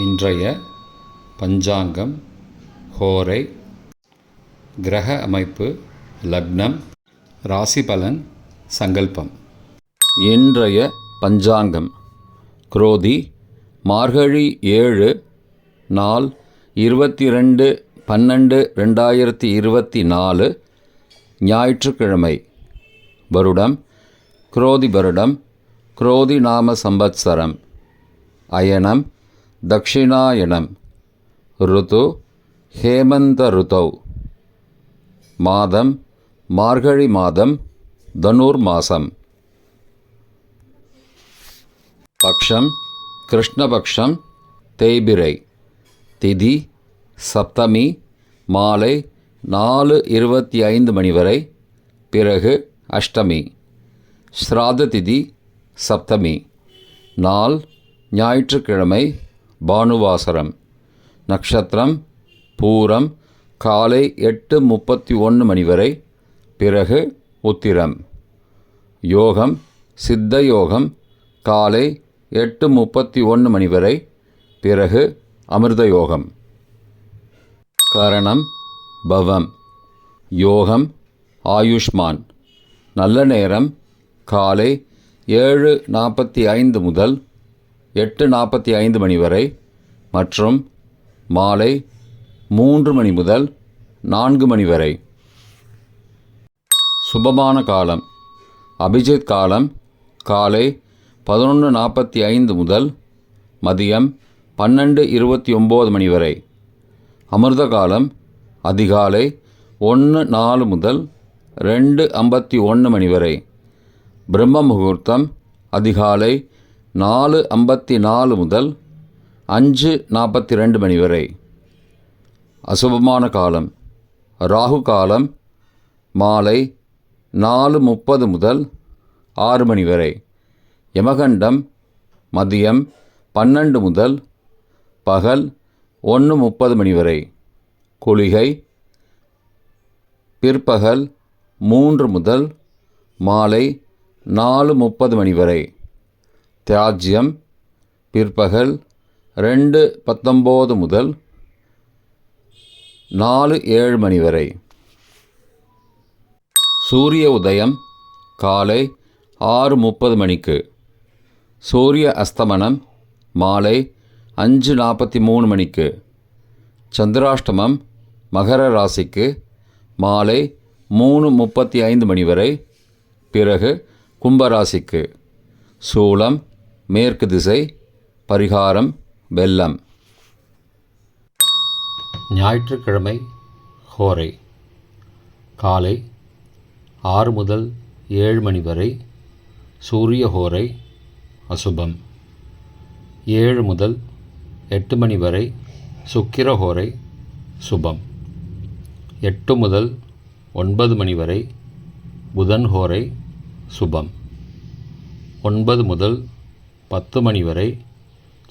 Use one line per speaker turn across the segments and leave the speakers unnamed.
இன்றைய பஞ்சாங்கம், ஹோரை, கிரக அமைப்பு, லக்னம், ராசி பலன், சங்கல்பம். இன்றைய பஞ்சாங்கம் குரோதி மார்கழி 7 நாள் 22/12/2024 ஞாயிற்றுக்கிழமை. வருடம் குரோதி வருடம், குரோதி நாம சம்பத்சரம். அயனம் தக்ஷிணாயனம். ருது ஹேமந்த ருதௌ. மாதம் மார்கழி மாதம், தனுர் மாசம். பக்ஷம் கிருஷ்ணபக்ஷம், தேய்பிரை. திதி சப்தமி மாலை 4:25 மணி வரை, பிறகு அஷ்டமி. ஸ்ராத திதி சப்தமி. நாள் ஞாயிற்றுக்கிழமை, பானுவாசரம். நட்சத்திரம் பூரம் காலை 8:31 மணி வரை, பிறகு உத்திரம். யோகம் சித்த யோகம் காலை 8:31 மணி வரை, பிறகு அமிர்த யோகம். கரணம் பவம். யோகம் ஆயுஷ்மான். நல்ல நேரம் காலை 7:45 முதல் 8:45 மணி வரை மற்றும் மாலை 3 மணி முதல் 4 மணி வரை. சுபமான காலம் அபிஜித் காலம் காலை 11:45 முதல் மதியம் 12:29 மணி வரை. அமிர்த காலம் அதிகாலை 1:04 முதல் 2:51 மணி வரை. பிரம்ம முகூர்த்தம் அதிகாலை 4:54 முதல் 5:42 மணி வரை. அசுபமான காலம் ராகு காலம் மாலை 4:30 முதல் 6 மணி வரை. யமகண்டம் மதியம் 12 முதல் பகல் 1:30 மணி வரை. குளிகை பிற்பகல் 3 முதல் மாலை 4:30 மணி வரை. தியாஜ்யம் பிற்பகல் 2:19 முதல் 4:07 மணி வரை. சூரிய உதயம் காலை 6:30 மணிக்கு. சூரிய அஸ்தமனம் மாலை 5:43 மணிக்கு. சந்திராஷ்டமம் மகர ராசிக்கு மாலை 3:35 மணி வரை, பிறகு கும்பராசிக்கு. சூலம் மேற்கு திசை. பரிகாரம் வெல்லம். ஞாயிற்றுக்கிழமை ஹோரை காலை 6 முதல் 7 மணி வரை சூரிய ஹோரை அசுபம். 7 முதல் 8 மணி வரை சுக்கிர ஹோரை சுபம். 8 முதல் 9 மணி வரை புதன் ஹோரை சுபம். 9 முதல் 10 மணி வரை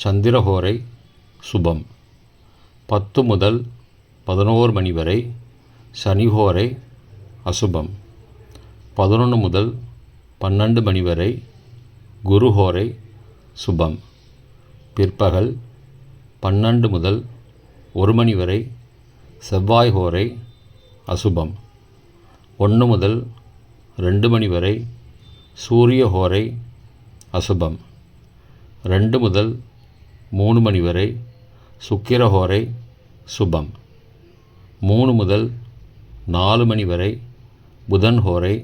சந்திரஹோரை சுபம். 10 முதல் 11 மணி வரை சனிஹோரை அசுபம். 11 முதல் 12 மணி வரை குருஹோரை சுபம். பிற்பகல் 12 முதல் 1 மணி வரை செவ்வாய் ஹோரை அசுபம். 1 முதல் 2 மணி வரை சூரிய ஹோரை அசுபம். 2 முதல் 3 மணி வரை சுக்கிர ஹோரை சுபம். 3 முதல் 4 மணி வரை புதன் ஹோரை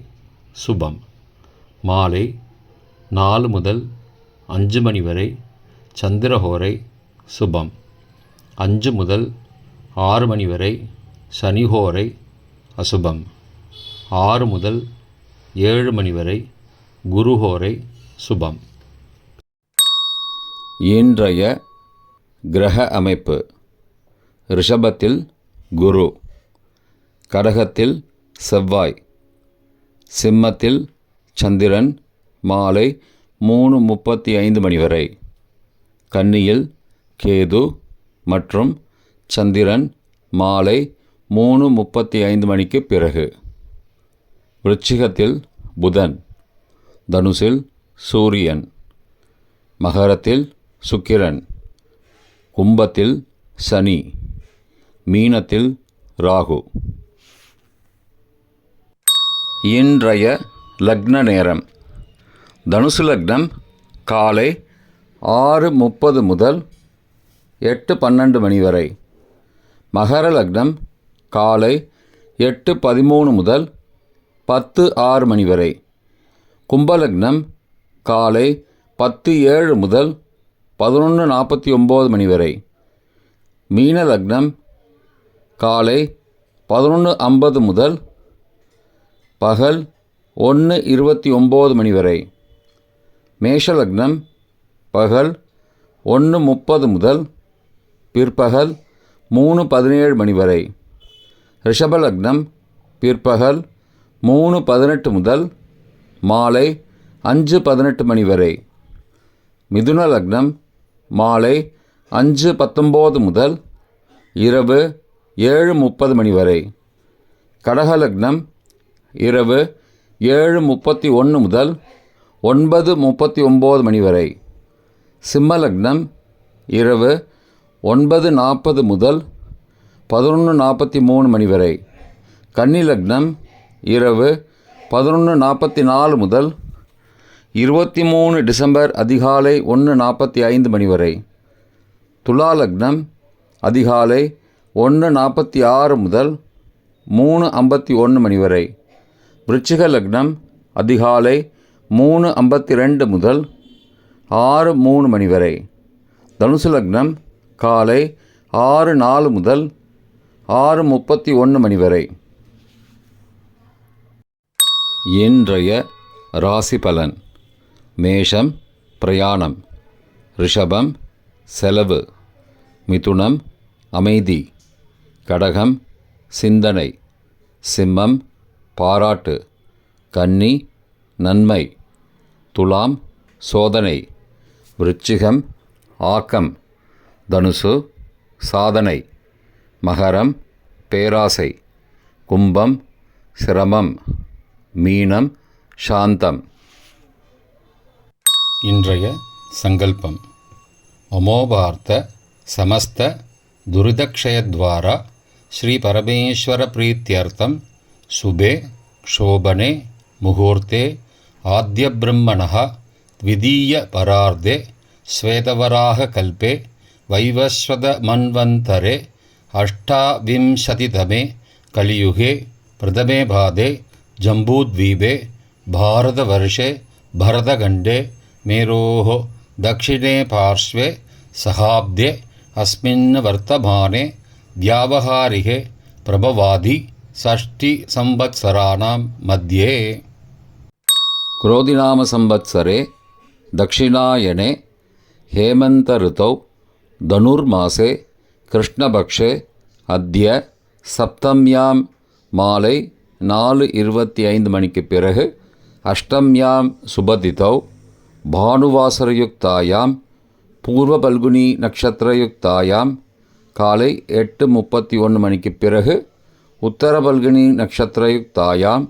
சுபம். மாலை 4 முதல் 5 மணி வரை சந்திரஹோரை சுபம். 5 முதல் 6 மணி வரை சனிஹோரை அசுபம். 6 முதல் 7 மணி வரை குருஹோரை சுபம். இன்றைய கிரக அமைப்பு. ரிஷபத்தில் குரு, கடகத்தில் செவ்வாய், சிம்மத்தில் சந்திரன் மாலை 3:35 மணி வரை, கன்னியில் கேது மற்றும் சந்திரன் மாலை 3:35 மணிக்கு பிறகு, விருச்சிகத்தில் புதன், தனுசில் சூரியன், மகரத்தில் சுக்கிரன், கும்பத்தில் சனி, மீனத்தில் ராகு. இன்றைய லக்ன நேரம்: தனுசு லக்னம் காலை 6:30 முதல் 8:12 மணி வரை. மகர லக்னம் காலை 8:13 முதல் 10:06 மணி வரை. கும்பலக்னம் காலை 10:07 முதல் 11:49 மணி வரை. மீன லக்னம் காலை 11:50 முதல் பகல் 1:29 மணி வரை. மேஷ லக்னம் பகல் 1:30 முதல் பிற்பகல் 3:17 மணி வரை. ரிஷப லக்னம் பிற்பகல் 3:18 முதல் மாலை 5:18 மணி வரை. மிதுன லக்னம் மாலை 5:19 முதல் இரவு 7:30 மணி வரை. கடக லக்னம் இரவு 7:31 முதல் 9:39 மணி வரை. சிம்ம லக்னம் இரவு 9:40 முதல் 11:43 மணி வரை. கன்னி லக்னம் இரவு 11:44 முதல் 23 டிசம்பர் அதிகாலை 1:45 மணி வரை. துலா லக்னம் அதிகாலை 1:46 முதல் 3:51 மணி வரை. விருச்சிக லக்னம் அதிகாலை 3:52 முதல் 6:03 மணி வரை. தனுசு லக்னம் காலை 6:04 முதல் 6:31 மணி வரை. இன்றைய ராசி பலன்: மேஷம் பிரயாணம், ரிஷபம் செலவு, மிதுனம் அமைதி, கடகம் சிந்தனை, சிம்மம் பாராட்டு, கன்னி நன்மை, துலாம் சோதனை, விருச்சிகம் ஆக்கம், தனுசு சாதனை, மகரம் பேராசை, கும்பம் சிரமம், மீனம் சாந்தம்.
இன்றைய சங்கல்பம்: மமோபார்த்த சமஸ்த துரிதக்ஷயத்வாரா ஸ்ரீ பரமேஸ்வர பிரீத்யர்த்தம் சுபே க்ஷோபனே முகூர்த்தே ஆத்யப்ரம்மணः த்விதீய பரார்த்தே ஸ்வேதவராக கல்பே வைவஸ்வத மன்வந்தரே அஷ்டாவிம்சதிதமே கலியுகே பிரதமே பாதே ஜம்பூத்வீபே பாரதவர்ஷே பரதகண்டே மேரோः दक्षिणे पार्श्वे सहाब्दे अस्मिन् वर्तमाने व्यावहारिके प्रभवादि षष्टि संवत्सराणां मध्ये.
क्रोधिनाम संवत्सरे दक्षिणायने हेमंत ऋतौ धनुर्मासे कृष्णपक्षे अद्य सप्तम्यां माலை 4:25 மணிக்கு பிறகு அஷ்டம்யாம் சுபதிதௌ பானுவாசரயுக்தாயாம் பூர்வ பல்குனி நக்ஷத்திரயுக்தாயாம் காலை 8:31 மணிக்கு பிறகு உத்தர பல்குனி நக்ஷத்திரயுக்தாயாம்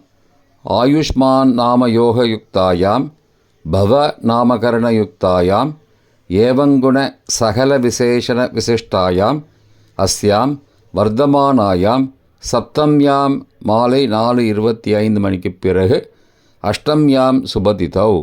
ஆயுஷ்மான் நாமயோகயுக்தாயாம் பவ நாமகரணயுக்தாயாம் ஏவங்குண சகல விசேஷண விசிஷ்டாயாம் அஸ்யாம் வர்த்தமானாயாம் சப்தம்யாம் மாலை 4:25 மணிக்கு பிறகு அஷ்டம்யாம் சுபதிதௌ